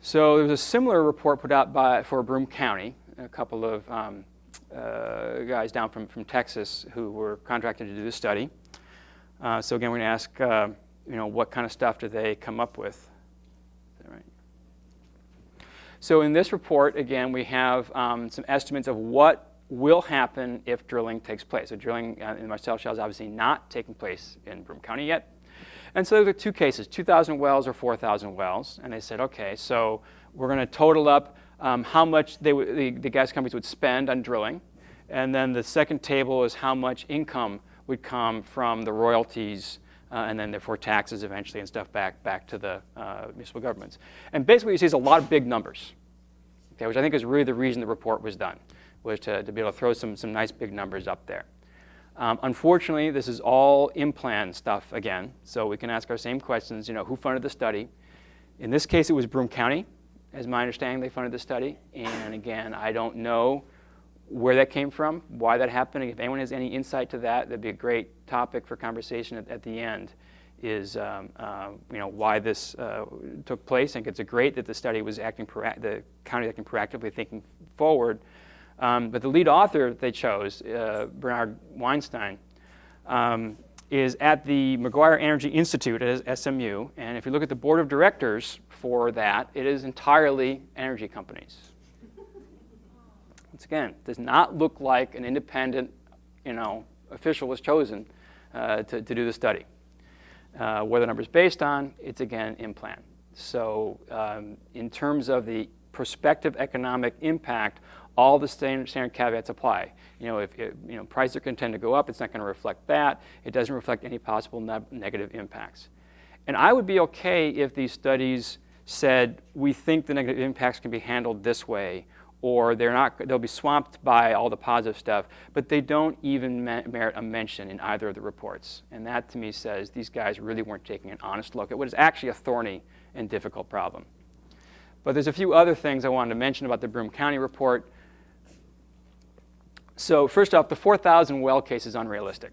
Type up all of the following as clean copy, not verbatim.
So there was a similar report put out for Broome County, a couple of guys down from Texas who were contracted to do this study. So again, we're going to ask, what kind of stuff do they come up with? Is that right? So in this report, again, we have some estimates of what will happen if drilling takes place. So drilling in the Marcellus Shale is obviously not taking place in Broome County yet. And so there are two cases, 2,000 wells or 4,000 wells. And they said, okay, so we're going to total up how much the gas companies would spend on drilling. And then the second table is how much income would come from the royalties and then therefore taxes eventually and stuff back to the municipal governments. And basically what you see is a lot of big numbers, okay, which I think is really the reason the report was done, was to be able to throw some nice big numbers up there. Unfortunately, this is all in-plan stuff again, so we can ask our same questions, who funded the study? In this case, it was Broome County, as my understanding, they funded the study. And again, I don't know where that came from, why that happened. If anyone has any insight to that, that'd be a great topic for conversation at the end, is why this took place. I think it's great that the study was the county acting proactively, thinking forward. But the lead author they chose, Bernard Weinstein, is at the McGuire Energy Institute at SMU. And if you look at the board of directors for that, it is entirely energy companies. Once again, does not look like an independent, official was chosen to do the study. What the number's based on, it's again in plan. So in terms of the prospective economic impact, all the standard caveats apply. If prices are going to tend to go up, it's not going to reflect that. It doesn't reflect any possible negative impacts. And I would be okay if these studies said, we think the negative impacts can be handled this way, or they'll be swamped by all the positive stuff, but they don't even merit a mention in either of the reports. And that to me says these guys really weren't taking an honest look at what is actually a thorny and difficult problem. But there's a few other things I wanted to mention about the Broome County report. So first off, the 4,000 well case is unrealistic.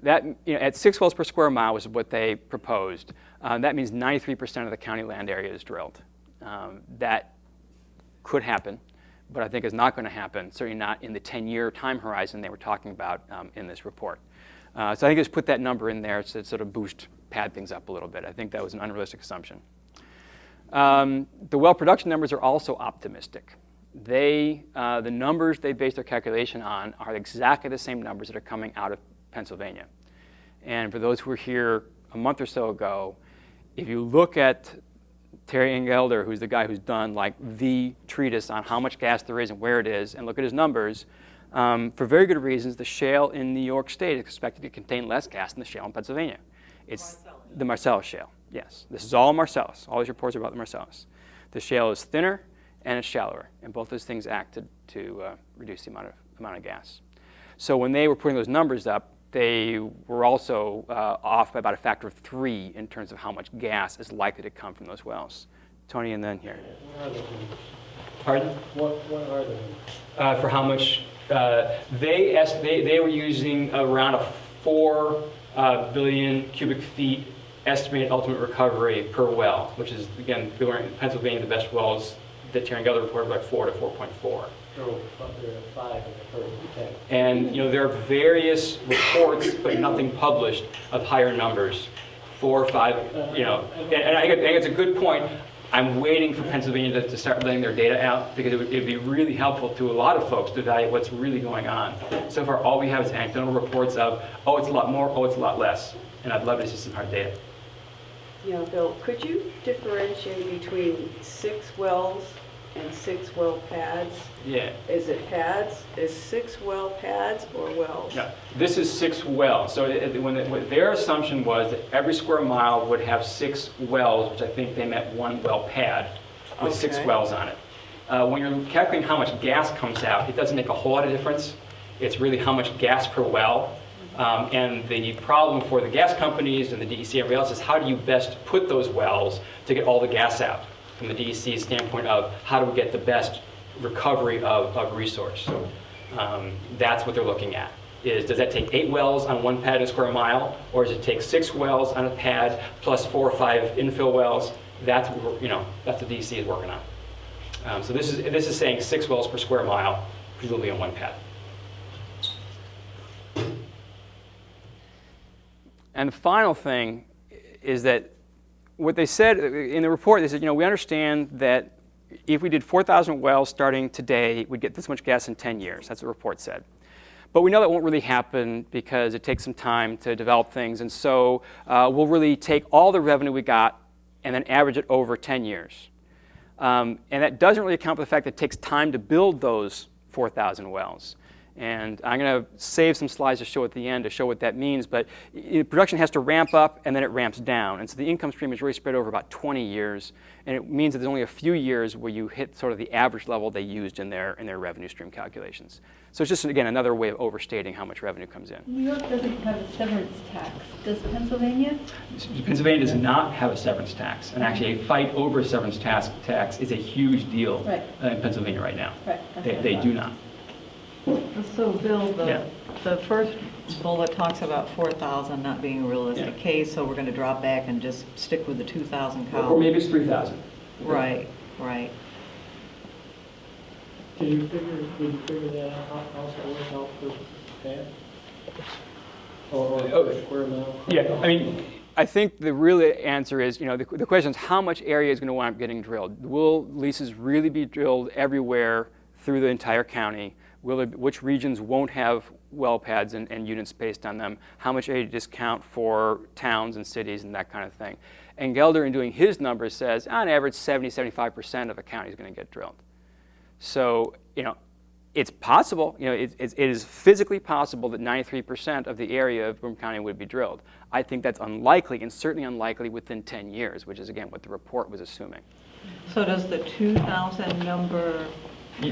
That, at 6 wells per square mile was what they proposed. That means 93% of the county land area is drilled. That could happen, but I think is not going to happen, certainly not in the 10-year time horizon they were talking about in this report. So I think just put that number in there to sort of pad things up a little bit. I think that was an unrealistic assumption. The well production numbers are also optimistic. The numbers they base their calculation on are exactly the same numbers that are coming out of Pennsylvania. And for those who were here a month or so ago, if you look at Terry Engelder, who's the guy who's done the treatise on how much gas there is and where it is, and look at his numbers, for very good reasons, the shale in New York State is expected to contain less gas than the shale in Pennsylvania. It's the Marcellus shale, yes. This is all Marcellus. All these reports are about the Marcellus. The shale is thinner and it's shallower, and both those things act to reduce the amount of gas. So when they were putting those numbers up, they were also off by about a factor of 3 in terms of how much gas is likely to come from those wells. Tony, and then here. What are they? Pardon? What are they? For how much? They were using around a 4 billion cubic feet estimated ultimate recovery per well, which is, again, in Pennsylvania, the best wells that Terry Engelder reported like 4 to 4.4. So they're at 5 and they're 10. And there are various reports, but nothing published, of higher numbers, 4 or 5. And I think it's a good point. I'm waiting for Pennsylvania to start letting their data out, because it'd be really helpful to a lot of folks to evaluate what's really going on. So far, all we have is anecdotal reports of, oh, it's a lot more, oh, it's a lot less. And I'd love to see some hard data. Bill, could you differentiate between 6 wells and 6 well pads? Yeah. Is it pads? Is 6 well pads or wells? Yeah. This is 6 wells. So their assumption was that every square mile would have 6 wells, which I think they meant 1 well pad with 6 wells on it. When you're calculating how much gas comes out, it doesn't make a whole lot of difference. It's really how much gas per well. And the problem for the gas companies and the DEC and everybody else is, how do you best put those wells to get all the gas out? From the DEC's standpoint of, how do we get the best recovery of resource? So that's what they're looking at. Does that take 8 wells on 1 pad a square mile, or does it take 6 wells on a pad plus 4 or 5 infill wells? That's what that's what DC is working on. So this is saying 6 wells per square mile, presumably on one pad. And the final thing is that what they said in the report, they said, we understand that if we did 4,000 wells starting today, we'd get this much gas in 10 years. That's what the report said. But we know that won't really happen because it takes some time to develop things. And so we'll really take all the revenue we got and then average it over 10 years. And that doesn't really account for the fact that it takes time to build those 4,000 wells. And I'm going to save some slides to show at the end to show what that means. But production has to ramp up and then it ramps down. And so the income stream is really spread over about 20 years. And it means that there's only a few years where you hit sort of the average level they used in their revenue stream calculations. So it's just, again, another way of overstating how much revenue comes in. New York doesn't have a severance tax. Does Pennsylvania? Pennsylvania does not have a severance tax. And actually a fight over severance tax is a huge deal in Pennsylvania right now. Right. They do not. So, Bill, Yeah. the first bullet talks about 4,000 not being a realistic case, so we're going to drop back and just stick with the 2,000 count. Or maybe it's 3,000. Right. Would you figure that out, how it works out per pad? Or per square mile? Yeah, I mean, I think the real answer is, the question is how much area is going to wind up getting drilled? Will leases really be drilled everywhere through the entire county? Which regions won't have well pads and units based on them? How much area to discount for towns and cities and that kind of thing? And Gelder, in doing his numbers, says on average 70-75% of a county is going to get drilled. So, it's possible, it is physically possible that 93% of the area of Broome County would be drilled. I think that's unlikely, and certainly unlikely within 10 years, which is, again, what the report was assuming. So does the 2,000 number For that,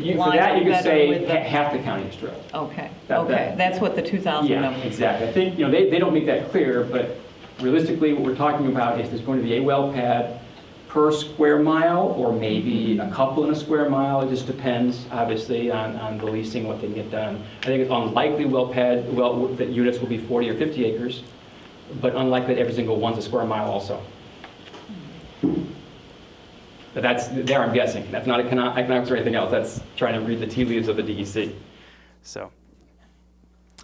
you could better say with the- half the county is drilled. Okay, That- that's what the 2,000 Yeah, number is. exactly. I think, they don't make that clear, but realistically, what we're talking about is there's going to be a well pad per square mile, or maybe a couple in a square mile. It just depends, obviously, on the leasing, what they can get done. I think it's unlikely that units will be 40 or 50 acres, but unlikely that every single one's a square mile also. But there I'm guessing. That's not economics or anything else. That's trying to read the tea leaves of the DEC. So.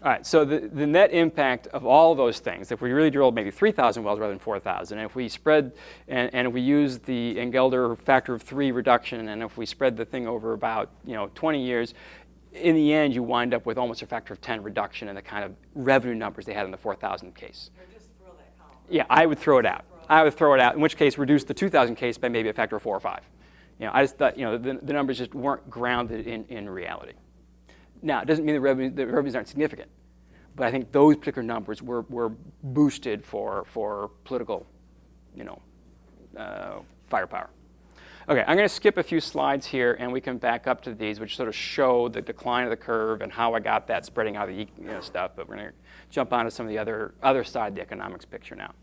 All right, so the net impact of all those things, if we really drilled maybe 3,000 wells rather than 4,000, and if we spread, and if we use the Engelder factor of 3 reduction, and if we spread the thing over about 20 years, in the end you wind up with almost a factor of 10 reduction in the kind of revenue numbers they had in the 4,000 case. Or just throw that column. Yeah, I would throw it out. I would throw it out, in which case reduce the 2,000 case by maybe a factor of 4 or 5. I just thought the numbers just weren't grounded in reality. Now, it doesn't mean the revenues aren't significant, but I think those particular numbers were boosted for political, firepower. Okay, I'm going to skip a few slides here, and we can back up to these, which sort of show the decline of the curve and how I got that spreading out of the stuff. But we're going to jump onto some of the other side of the economics picture now.